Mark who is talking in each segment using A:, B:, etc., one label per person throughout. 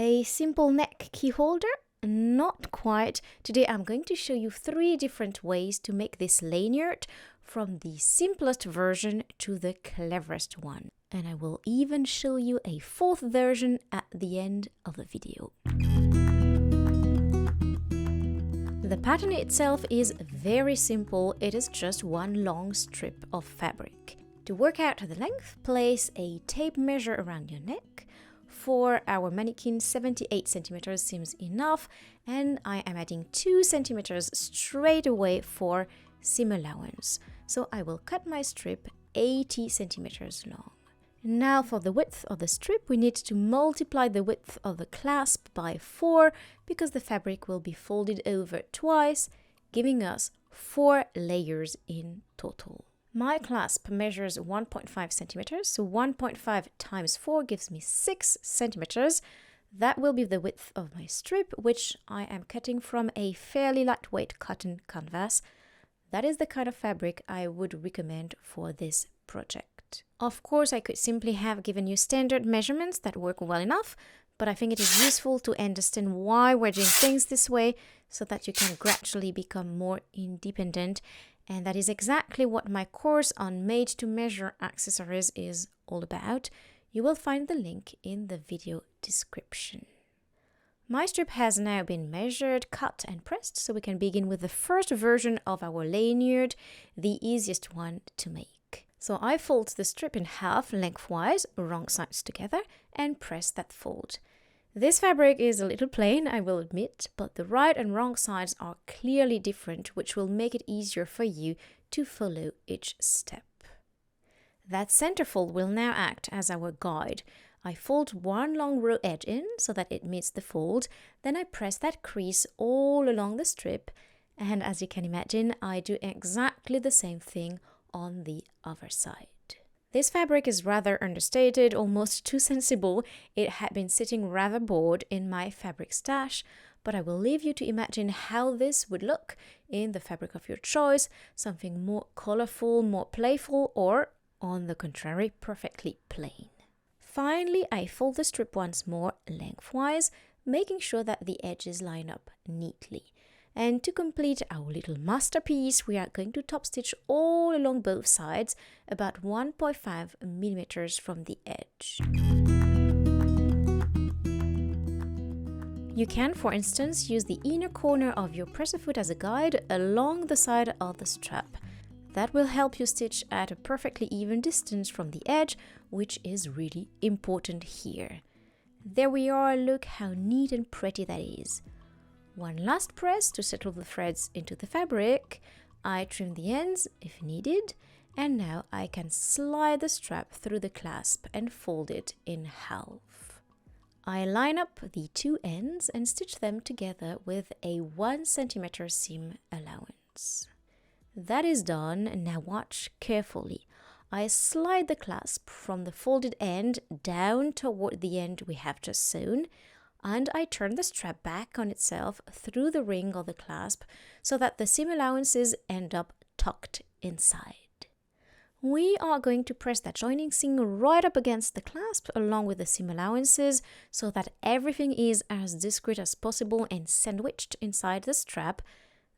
A: A simple neck key holder? Not quite. Today I'm going to show you 3 different ways to make this lanyard, from the simplest version to the cleverest one. And I will even show you a 4th version at the end of the video. The pattern itself is very simple. It is just one long strip of fabric. To work out the length, place a tape measure around your neck. For our mannequin, 78 centimeters seems enough, and I am adding 2 centimeters straight away for seam allowance. So I will cut my strip 80 centimeters long. Now for the width of the strip, we need to multiply the width of the clasp by 4 because the fabric will be folded over twice, giving us 4 layers in total. My clasp measures 1.5 centimeters, so 1.5 times 4 gives me 6 centimeters. That will be the width of my strip, which I am cutting from a fairly lightweight cotton canvas. That is the kind of fabric I would recommend for this project. Of course, I could simply have given you standard measurements that work well enough, but I think it is useful to understand why we're doing things this way so that you can gradually become more independent. And that is exactly what my course on made to measure accessories is all about. You will find the link in the video description. My strip has now been measured, cut and pressed, so we can begin with the first version of our lanyard, the easiest one to make. So I fold the strip in half lengthwise, wrong sides together, and press that fold. This fabric is a little plain, I will admit, but the right and wrong sides are clearly different, which will make it easier for you to follow each step. That center fold will now act as our guide. I fold one long row edge in so that it meets the fold, then I press that crease all along the strip, and as you can imagine, I do exactly the same thing on the other side. This fabric is rather understated, almost too sensible. It had been sitting rather bored in my fabric stash, but I will leave you to imagine how this would look in the fabric of your choice, something more colorful, more playful, or, on the contrary, perfectly plain. Finally, I fold the strip once more lengthwise, making sure that the edges line up neatly. And to complete our little masterpiece, we are going to top stitch all along both sides, about 1.5 millimeters from the edge. You can, for instance, use the inner corner of your presser foot as a guide along the side of the strap. That will help you stitch at a perfectly even distance from the edge, which is really important here. There we are, look how neat and pretty that is. One last press to settle the threads into the fabric. I trim the ends if needed, and now I can slide the strap through the clasp and fold it in half. I line up the 2 ends and stitch them together with a 1 centimeter seam allowance. That is done, now watch carefully. I slide the clasp from the folded end down toward the end we have just sewn, and I turn the strap back on itself through the ring of the clasp so that the seam allowances end up tucked inside. We are going to press that joining seam right up against the clasp along with the seam allowances so that everything is as discreet as possible and sandwiched inside the strap.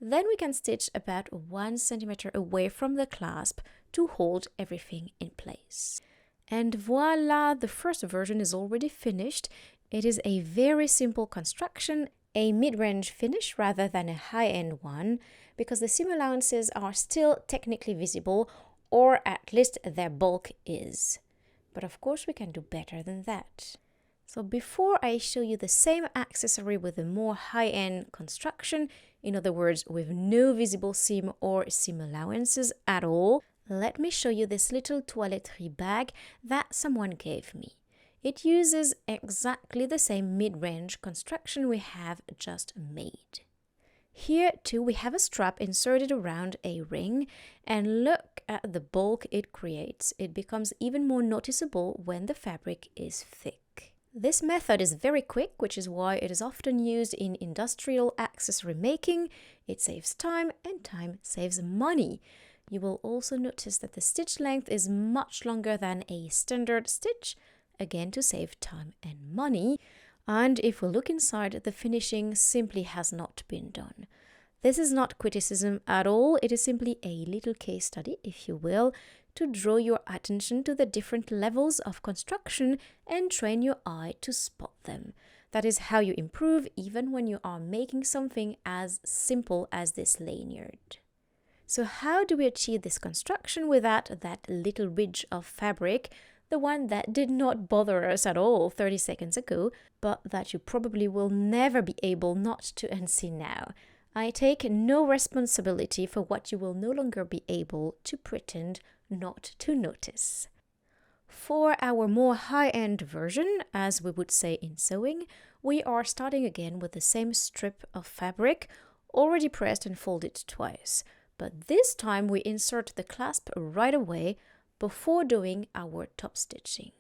A: Then we can stitch about 1 centimeter away from the clasp to hold everything in place. And voila, the first version is already finished. It is a very simple construction, a mid-range finish rather than a high-end one, because the seam allowances are still technically visible, or at least their bulk is. But of course we can do better than that. So before I show you the same accessory with a more high-end construction, in other words, with no visible seam or seam allowances at all, let me show you this little toiletterie bag that someone gave me. It uses exactly the same mid-range construction we have just made. Here too we have a strap inserted around a ring, and look at the bulk it creates. It becomes even more noticeable when the fabric is thick. This method is very quick, which is why it is often used in industrial accessory making. It saves time, and time saves money. You will also notice that the stitch length is much longer than a standard stitch, again to save time and money. And if we look inside, the finishing simply has not been done. This is not criticism at all, it is simply a little case study, if you will, to draw your attention to the different levels of construction and train your eye to spot them. That is how you improve even when you are making something as simple as this lanyard. So how do we achieve this construction without that little ridge of fabric, the one that did not bother us at all 30 seconds ago, but that you probably will never be able not to unsee now? I take no responsibility for what you will no longer be able to pretend not to notice. For our more high-end version, as we would say in sewing, we are starting again with the same strip of fabric, already pressed and folded twice. But this time we insert the clasp right away before doing our top stitching.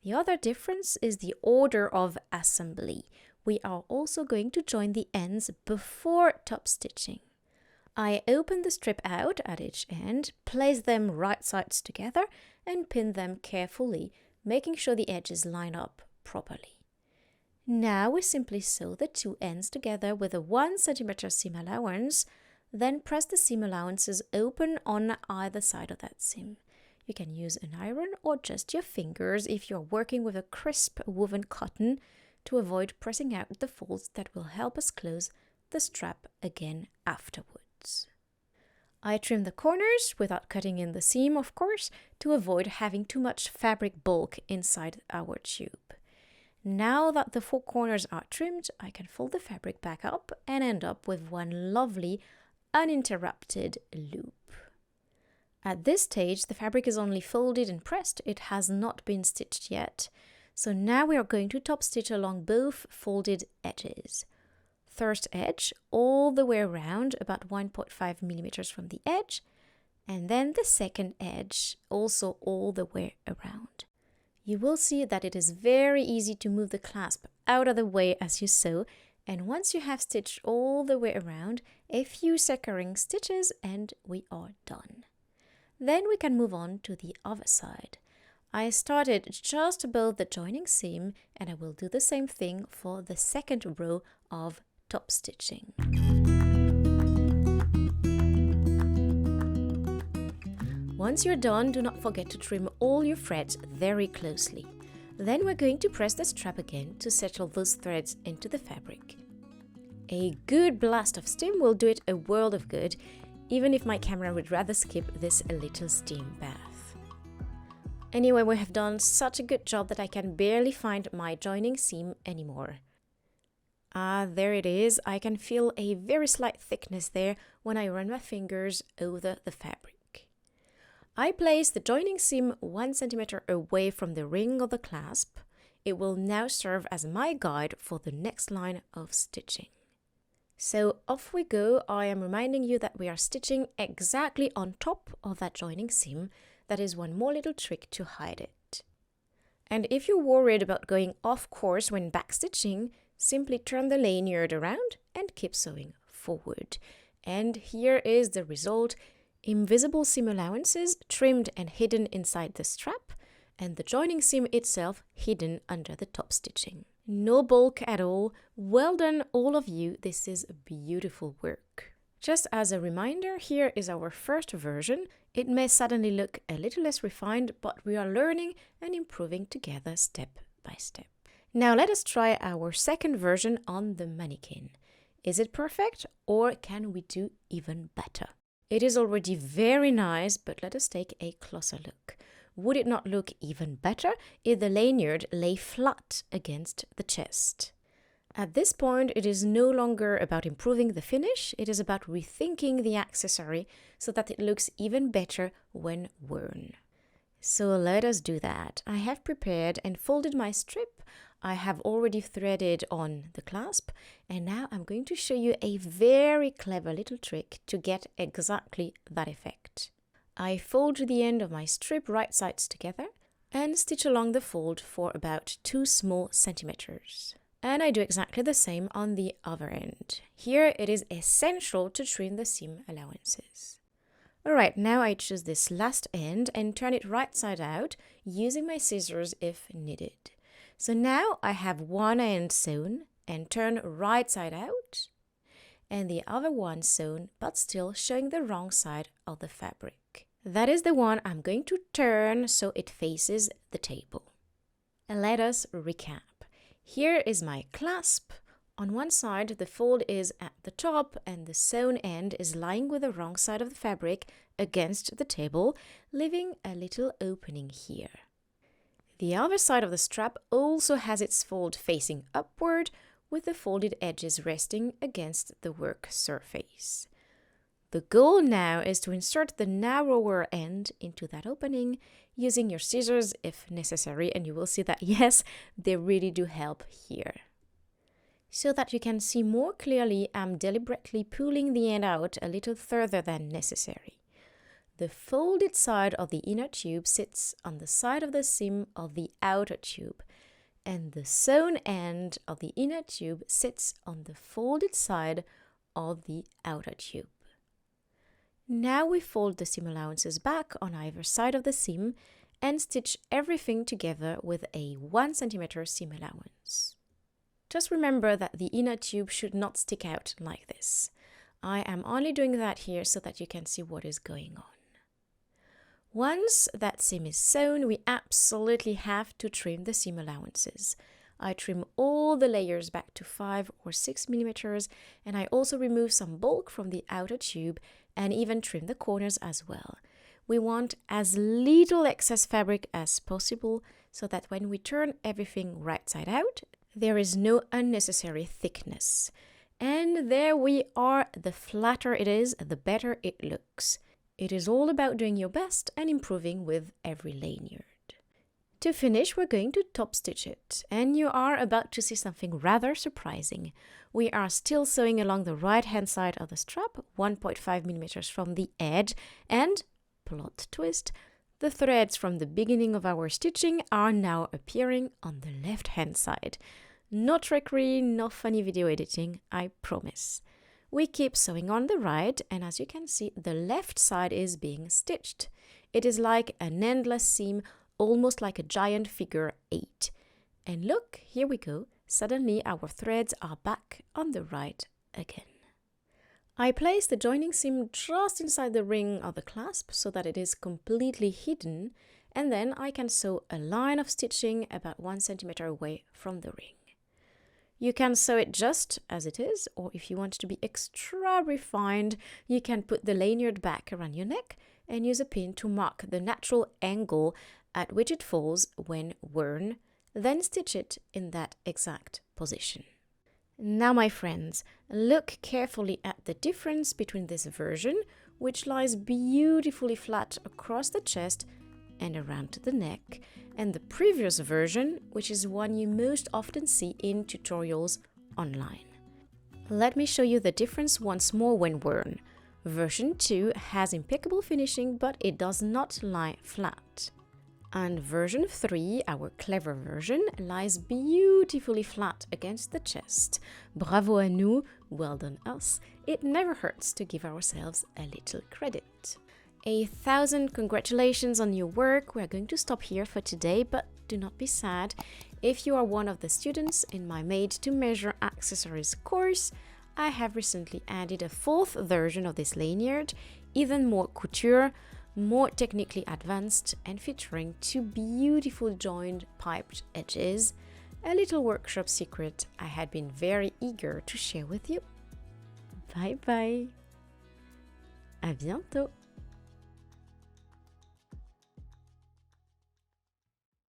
A: The other difference is the order of assembly. We are also going to join the ends before top stitching. I open the strip out at each end, place them right sides together and pin them carefully, making sure the edges line up properly. Now we simply sew the two ends together with a 1 cm seam allowance, then press the seam allowances open on either side of that seam. You can use an iron or just your fingers if you're working with a crisp woven cotton to avoid pressing out the folds that will help us close the strap again afterwards. I trim the corners without cutting in the seam, of course, to avoid having too much fabric bulk inside our tube. Now that the 4 corners are trimmed, I can fold the fabric back up and end up with one lovely, uninterrupted loop. At this stage, the fabric is only folded and pressed, it has not been stitched yet. So now we are going to top stitch along both folded edges. First edge all the way around, about 1.5 millimeters from the edge, and then the second edge also all the way around. You will see that it is very easy to move the clasp out of the way as you sew, and once you have stitched all the way around, a few securing stitches and we are done. Then we can move on to the other side. I started just above the joining seam and I will do the same thing for the second row of top stitching. Once you're done, do not forget to trim all your threads very closely. Then we're going to press the strap again to settle those threads into the fabric. A good blast of steam will do it a world of good, even if my camera would rather skip this little steam bath. Anyway, we have done such a good job that I can barely find my joining seam anymore. There it is. I can feel a very slight thickness there when I run my fingers over the fabric. I place the joining seam 1 centimeter away from the ring of the clasp. It will now serve as my guide for the next line of stitching. So off we go. I am reminding you that we are stitching exactly on top of that joining seam. That is one more little trick to hide it. And if you're worried about going off course when backstitching, simply turn the lanyard around and keep sewing forward. And here is the result. Invisible seam allowances trimmed and hidden inside the strap, and the joining seam itself hidden under the top stitching. No bulk at all. Well done all of you, this is beautiful work. Just as a reminder, here is our first version. It may suddenly look a little less refined, but we are learning and improving together step by step. Now let us try our second version on the mannequin. Is it perfect or can we do even better? It is already very nice, but let us take a closer look. Would it not look even better if the lanyard lay flat against the chest? At this point, it is no longer about improving the finish, it is about rethinking the accessory so that it looks even better when worn. So let us do that. I have prepared and folded my strip. I have already threaded on the clasp, and now I'm going to show you a very clever little trick to get exactly that effect. I fold to the end of my strip right sides together and stitch along the fold for about 2 small centimeters. And I do exactly the same on the other end. Here it is essential to trim the seam allowances. Alright, now I choose this last end and turn it right side out using my scissors if needed. So now I have one end sewn and turned right side out, and the other one sewn but still showing the wrong side of the fabric. That is the one I'm going to turn so it faces the table. And let us recap. Here is my clasp. On one side the fold is at the top and the sewn end is lying with the wrong side of the fabric against the table, leaving a little opening here. The other side of the strap also has its fold facing upward, with the folded edges resting against the work surface. The goal now is to insert the narrower end into that opening using your scissors if necessary, and you will see that yes, they really do help here. So that you can see more clearly, I'm deliberately pulling the end out a little further than necessary. The folded side of the inner tube sits on the side of the seam of the outer tube, and the sewn end of the inner tube sits on the folded side of the outer tube. Now we fold the seam allowances back on either side of the seam and stitch everything together with a 1 cm seam allowance. Just remember that the inner tube should not stick out like this. I am only doing that here so that you can see what is going on. Once that seam is sewn, we absolutely have to trim the seam allowances. I trim all the layers back to 5 or 6 mm, and I also remove some bulk from the outer tube and even trim the corners as well. We want as little excess fabric as possible so that when we turn everything right side out, there is no unnecessary thickness. And there we are. The flatter it is, the better it looks. It is all about doing your best and improving with every lanyard. To finish, we're going to top stitch it, and you are about to see something rather surprising. We are still sewing along the right hand side of the strap, 1.5 mm from the edge, and, plot twist, the threads from the beginning of our stitching are now appearing on the left hand side. No trickery, no funny video editing, I promise. We keep sewing on the right, and as you can see, the left side is being stitched. It is like an endless seam, almost like a giant figure 8. And look, here we go. Suddenly our threads are back on the right again. I place the joining seam just inside the ring of the clasp so that it is completely hidden, and then I can sew a line of stitching about 1 cm away from the ring. You can sew it just as it is, or if you want to be extra refined, you can put the lanyard back around your neck and use a pin to mark the natural angle at which it falls when worn, then stitch it in that exact position. Now, my friends, look carefully at the difference between this version, which lies beautifully flat across the chest and around the neck, and the previous version, which is one you most often see in tutorials online. Let me show you the difference once more when worn. Version 2 has impeccable finishing, but it does not lie flat. And version 3, our clever version, lies beautifully flat against the chest. Bravo à nous, well done us. It never hurts to give ourselves a little credit. 1,000 congratulations on your work. We are going to stop here for today, but do not be sad. If you are one of the students in my Made to Measure accessories course, I have recently added a 4th version of this lanyard, even more couture, more technically advanced, and featuring 2 beautiful joined piped edges, a little workshop secret I had been very eager to share with you. Bye bye! À bientôt!